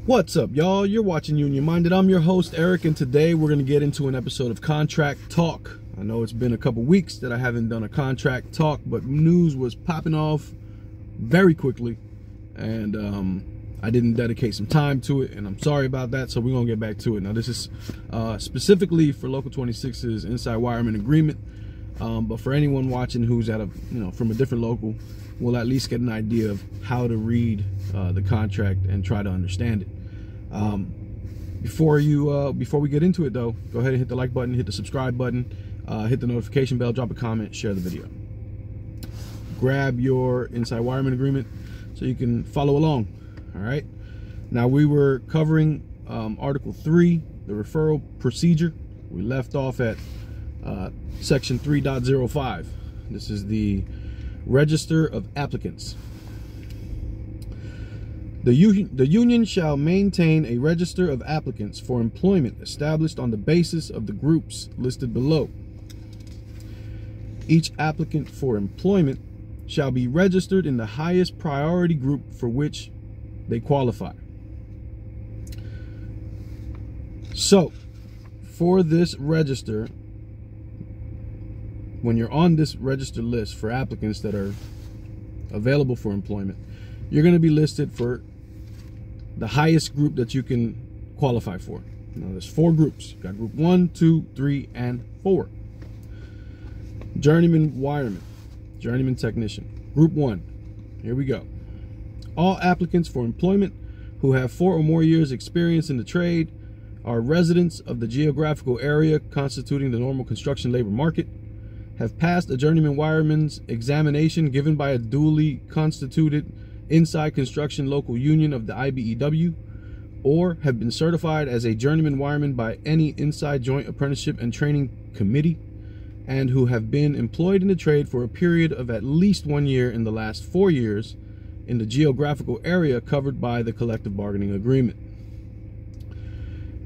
What's up, y'all? You're watching Union Minded. I'm your host, Eric, and today we're going to get into an episode of Contract Talk. I know it's been a couple weeks that I haven't done a contract talk, but news was popping off very quickly, and I didn't dedicate some time to it, and I'm sorry about that, so we're going to get back to it. Now, this is specifically for Local 26's Inside Wireman Agreement, but for anyone watching who's at from a different local, we'll at least get an idea of how to read the contract and try to understand it. Before we get into it though, go ahead and hit the like button, hit the subscribe button, hit the notification bell, drop a comment, share the video. Grab your Inside Wireman Agreement so you can follow along. All right. Now, we were covering Article 3, the referral procedure. We left off at Section 3.05. This is the Register of Applicants. The union shall maintain a register of applicants for employment established on the basis of the groups listed below. Each applicant for employment shall be registered in the highest priority group for which they qualify. So, for this register, when you're on this register list for applicants that are available for employment, you're going to be listed for the highest group that you can qualify for. Now, there's 4 groups. You've got group 1, 2, 3, and 4. Journeyman wireman, journeyman technician. Group 1, here we go. All applicants for employment who have 4 or more years experience in the trade, are residents of the geographical area constituting the normal construction labor market, have passed a journeyman wireman's examination given by a duly constituted inside construction local union of the IBEW, or have been certified as a journeyman wireman by any inside joint apprenticeship and training committee, and who have been employed in the trade for a period of at least 1 year in the last 4 years in the geographical area covered by the collective bargaining agreement.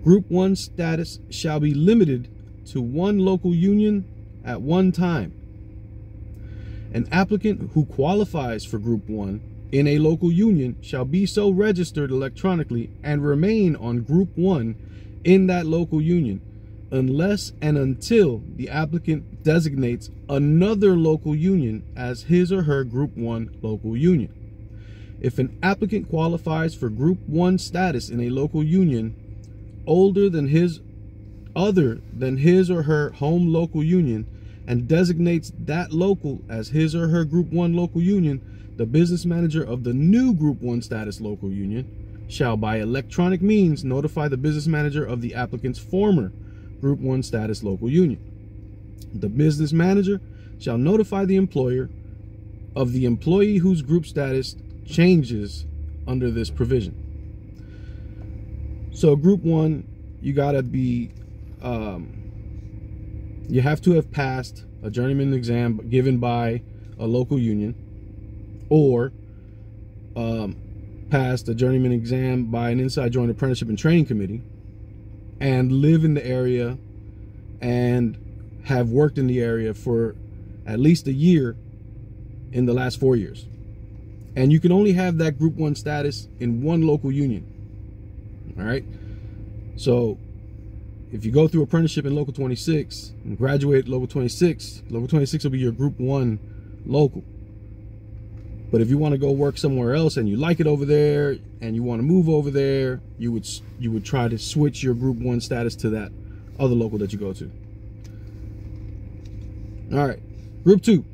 Group 1 status shall be limited to 1 local union at one time. An applicant who qualifies for Group 1 in a local union shall be so registered electronically and remain on Group 1 in that local union unless and until the applicant designates another local union as his or her Group 1 local union. If an applicant qualifies for Group 1 status in a local union other than his or her home local union and designates that local as his or her Group 1 local union, the business manager of the new Group 1 status local union shall by electronic means notify the business manager of the applicant's former Group 1 status local union. The business manager shall notify the employer of the employee whose group status changes under this provision. So Group 1, you gotta be, you have to have passed a journeyman exam given by a local union, or passed a journeyman exam by an inside joint apprenticeship and training committee, and live in the area and have worked in the area for at least a year in the last 4 years. And you can only have that Group 1 status in 1 local union. All right. So if you go through apprenticeship in Local 26 and graduate Local 26 will be your Group 1 local. But if you want to go work somewhere else and you like it over there and you want to move over there, you would try to switch your Group 1 status to that other local that you go to. All right. Group 2.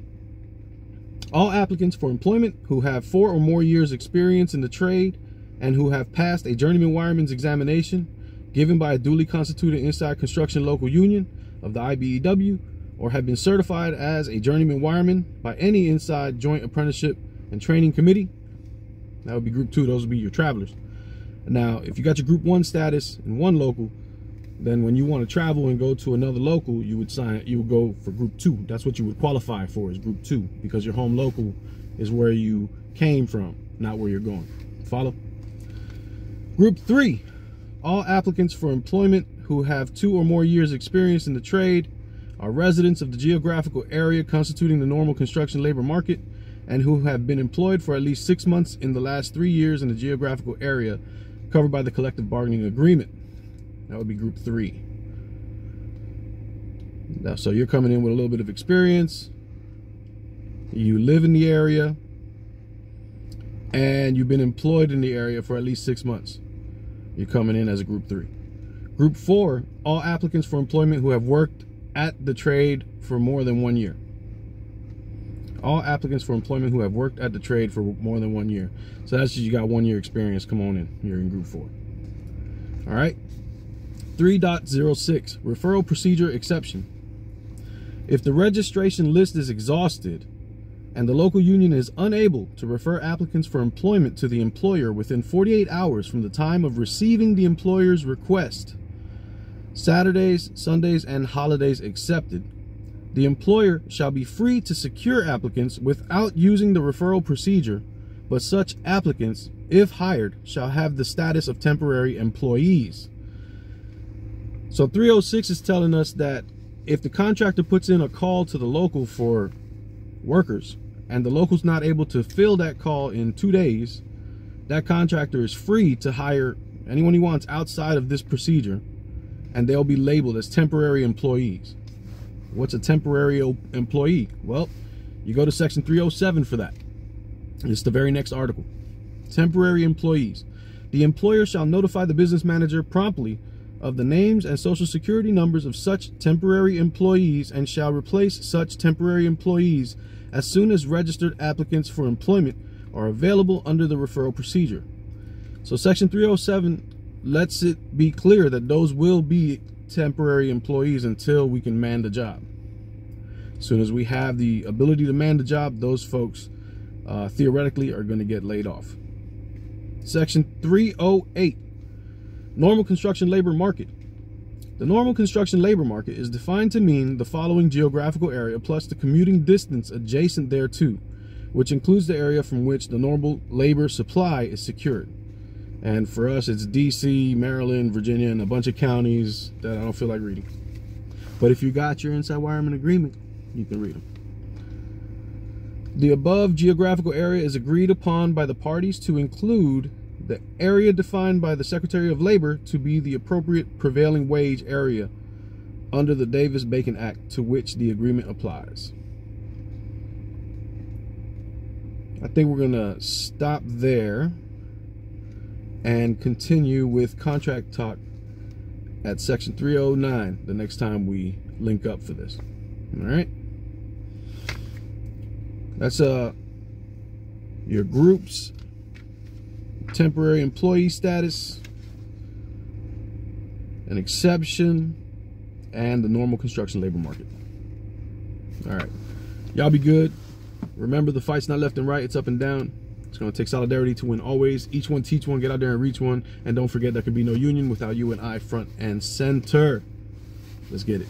All applicants for employment who have 4 or more years experience in the trade and who have passed a journeyman wireman's examination given by a duly constituted inside construction local union of the IBEW, or have been certified as a journeyman wireman by any inside joint apprenticeship and training committee. That would be Group 2. Those would be your travelers. Now, if you got your Group 1 status in 1 local, then when you want to travel and go to another local, you would go for Group 2. That's what you would qualify for, is Group 2, because your home local is where you came from, not where you're going. Follow? Group 3. All applicants for employment who have 2 or more years experience in the trade, are residents of the geographical area constituting the normal construction labor market, and who have been employed for at least 6 months in the last 3 years in the geographical area covered by the collective bargaining agreement. That would be group 3. Now, so you're coming in with a little bit of experience, you live in the area, and you've been employed in the area for at least 6 months. You're coming in as a group 3. Group 4, all applicants for employment who have worked at the trade for more than 1 year. All applicants for employment who have worked at the trade for more than 1 year. So that's just, you got 1 year experience, come on in. You're in group 4. All right. 3.06, referral procedure exception. If the registration list is exhausted and the local union is unable to refer applicants for employment to the employer within 48 hours from the time of receiving the employer's request, Saturdays, Sundays, and holidays excepted, the employer shall be free to secure applicants without using the referral procedure, but such applicants, if hired, shall have the status of temporary employees. So 306 is telling us that if the contractor puts in a call to the local for workers and the local's not able to fill that call in 2 days, that contractor is free to hire anyone he wants outside of this procedure, and they'll be labeled as temporary employees. What's a temporary employee? Well, you go to section 307 for that. It's the very next article. Temporary employees. The employer shall notify the business manager promptly of the names and social security numbers of such temporary employees and shall replace such temporary employees as soon as registered applicants for employment are available under the referral procedure. So section 307 lets it be clear that those will be temporary employees until we can man the job. As soon as we have the ability to man the job, those folks theoretically are going to get laid off. Section 308, normal construction labor market. The normal construction labor market is defined to mean the following geographical area plus the commuting distance adjacent thereto, which includes the area from which the normal labor supply is secured. And for us, it's DC, Maryland, Virginia, and a bunch of counties that I don't feel like reading. But if you got your inside wireman agreement, you can read them. The above geographical area is agreed upon by the parties to include the area defined by the Secretary of Labor to be the appropriate prevailing wage area under the Davis-Bacon Act to which the agreement applies. I think we're going to stop there and continue with contract talk at section 309 the next time we link up for this. All right. That's your groups, temporary employee status, an exception, and the normal construction labor market. All right. Y'all be good. Remember, the fight's not left and right, it's up and down. It's going to take solidarity to win always. Each one teach one, get out there and reach one. And don't forget, there can be no union without you and I front and center. Let's get it.